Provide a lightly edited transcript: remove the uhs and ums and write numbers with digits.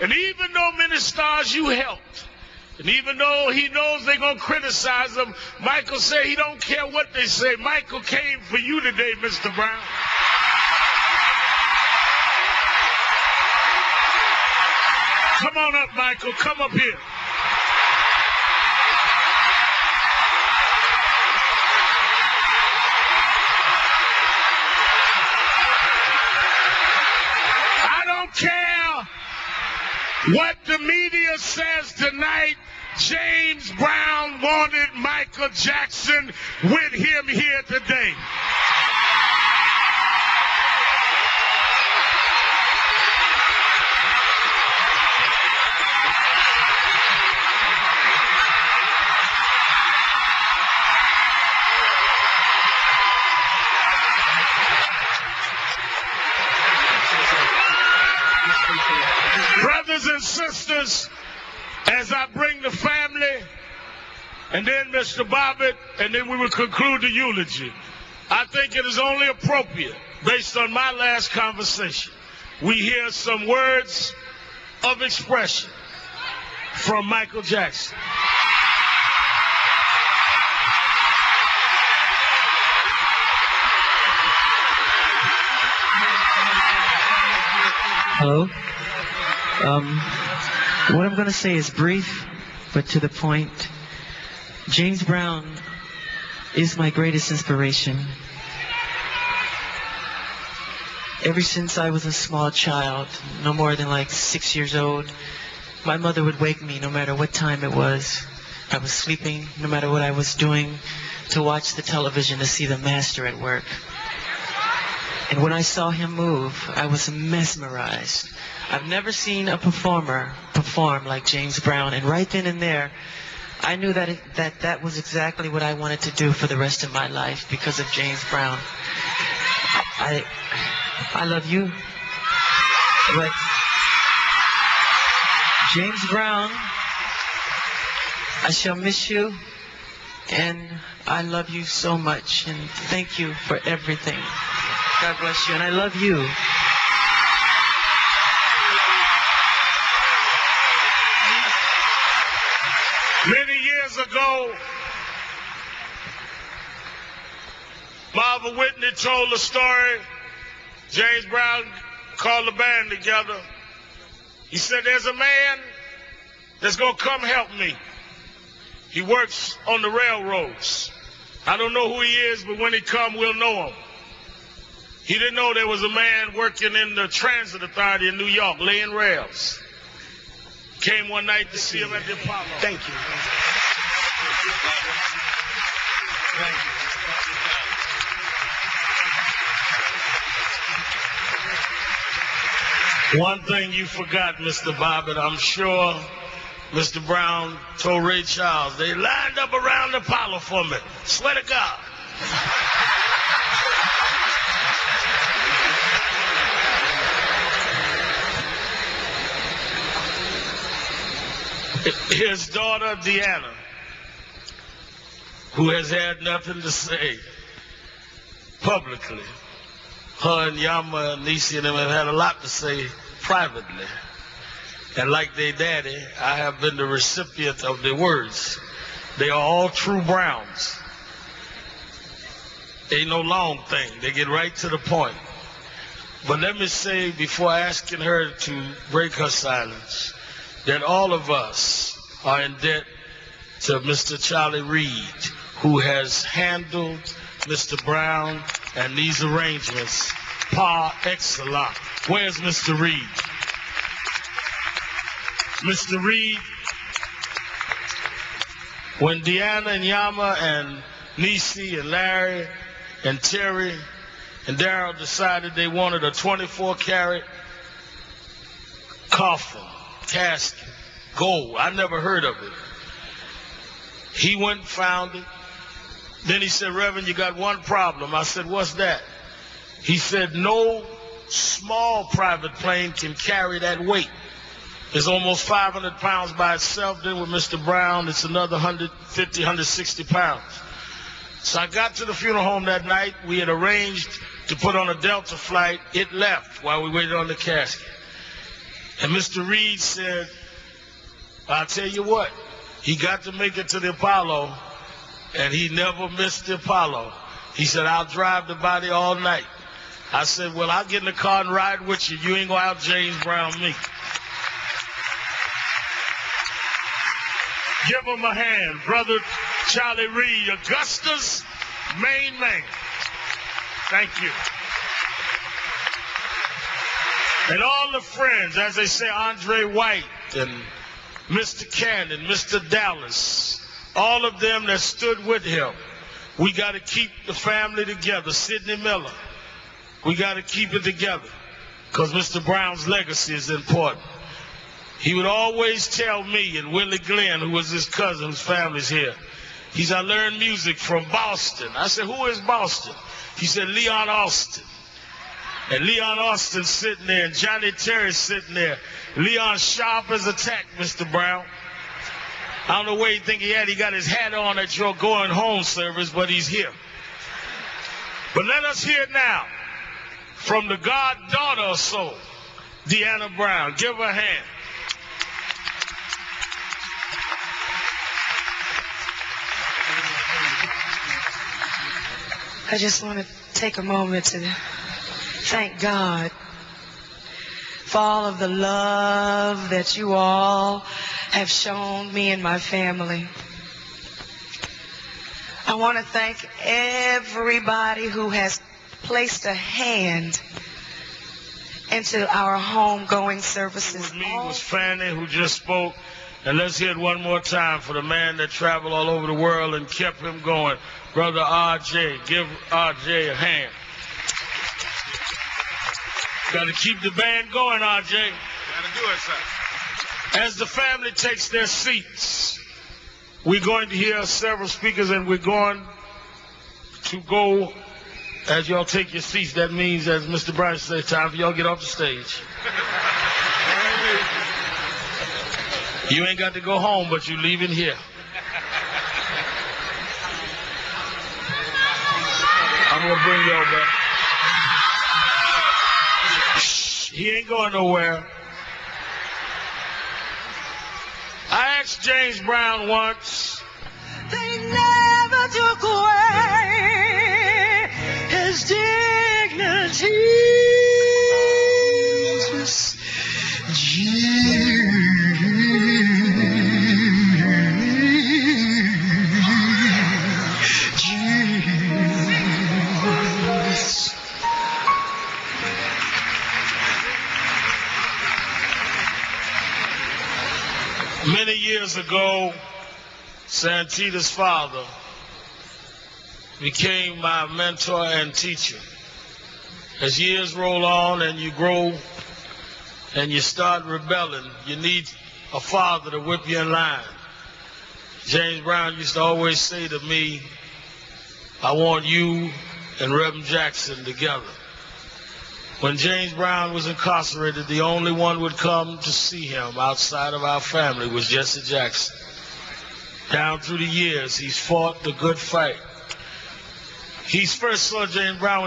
And even though many stars you helped, and even though he knows they're going to criticize him, Michael said he don't care what they say. Michael came for you today, Mr. Brown. Come on up, Michael. Come up here. I don't care what the media says tonight. James Brown wanted Michael Jackson with him here today. Brothers and sisters, as I bring the family, and then Mr. Bobbitt, and then we will conclude the eulogy, I think it is only appropriate, based on my last conversation, we hear some words of expression from Michael Jackson. Hello. What I'm going to say is brief, but to the point. James Brown is my greatest inspiration. Ever since I was a small child, no more than like 6 years old, my mother would wake me no matter what time it was. I was sleeping, no matter what I was doing, to watch the television to see the master at work. And when I saw him move, I was mesmerized. I've never seen a performer perform like James Brown, and right then and there, I knew that was exactly what I wanted to do for the rest of my life because of James Brown. I love you, but James Brown, I shall miss you, and I love you so much, and thank you for everything. God bless you, and I love you. Many years ago, Marvin Whitney told a story. James Brown called the band together. He said, there's a man that's going to come help me. He works on the railroads. I don't know who he is, but when he come, we'll know him. He didn't know there was a man working in the Transit Authority in New York, laying rails. Came one night to see him at the Apollo. Thank you. One thing you forgot, Mr. Bobbitt, I'm sure Mr. Brown told Ray Charles, they lined up around the Apollo for me. Swear to God. His daughter, Deanna, who has had nothing to say publicly. Her and Yama and Nisi and them have had a lot to say privately. And like their daddy, I have been the recipient of their words. They are all true Browns. Ain't no long thing. They get right to the point. But let me say, before asking her to break her silence, that all of us are in debt to Mr. Charlie Reed, who has handled Mr. Brown and these arrangements par excellence. Where's Mr. Reed? Mr. Reed, when Deanna and Yama and Nisi and Larry and Terry and Daryl decided they wanted a 24-karat coffin, casket, gold. I never heard of it. He went and found it. Then he said, Reverend, you got one problem. I said, what's that? He said, no small private plane can carry that weight. It's almost 500 pounds by itself. Then with Mr. Brown, it's another 150, 160 pounds. So I got to the funeral home that night. We had arranged to put on a Delta flight. It left while we waited on the casket. And Mr. Reed said, I'll tell you what, he got to make it to the Apollo, and he never missed the Apollo. He said, I'll drive the body all night. I said, well, I'll get in the car and ride with you. You ain't gonna out James Brown me. Give him a hand, Brother Charlie Reed, Augusta's main man. Thank you. And all the friends, as they say, Andre White and Mr. Cannon, Mr. Dallas, all of them that stood with him. We got to keep the family together. Sidney Miller, we got to keep it together because Mr. Brown's legacy is important. He would always tell me, and Willie Glenn, who was his cousin, whose family's here, he said, I learned music from Boston. I said, who is Boston? He said, Leon Austin. And Leon Austin sitting there, and Johnny Terry sitting there. Leon sharp as a tack, Mr. Brown. I don't know where you think he had. He got his hat on at your going home service, but he's here. But let us hear now from the goddaughter of soul, Deanna Brown. Give her a hand. I just want to take a moment to thank God for all of the love that you all have shown me and my family. I want to thank everybody who has placed a hand into our homegoing services. With me was Fannie, who just spoke. And let's hear it one more time for the man that traveled all over the world and kept him going. Brother R.J. Give R.J. a hand. Got to keep the band going, R.J. Got to do it, sir. As the family takes their seats, we're going to hear several speakers, and we're going to go, as y'all take your seats, that means, as Mr. Brown said, time for y'all to get off the stage. You ain't got to go home, but you're leaving here. I'm going to bring y'all back. Shh, he ain't going nowhere. I asked James Brown once. They never took away his dignity. Many years ago, Santita's father became my mentor and teacher. As years roll on and you grow and you start rebelling, you need a father to whip you in line. James Brown used to always say to me, I want you and Reverend Jackson together. When James Brown was incarcerated, the only one would come to see him outside of our family was Jesse Jackson. Down through the years, he's fought the good fight. He first saw James Brown when he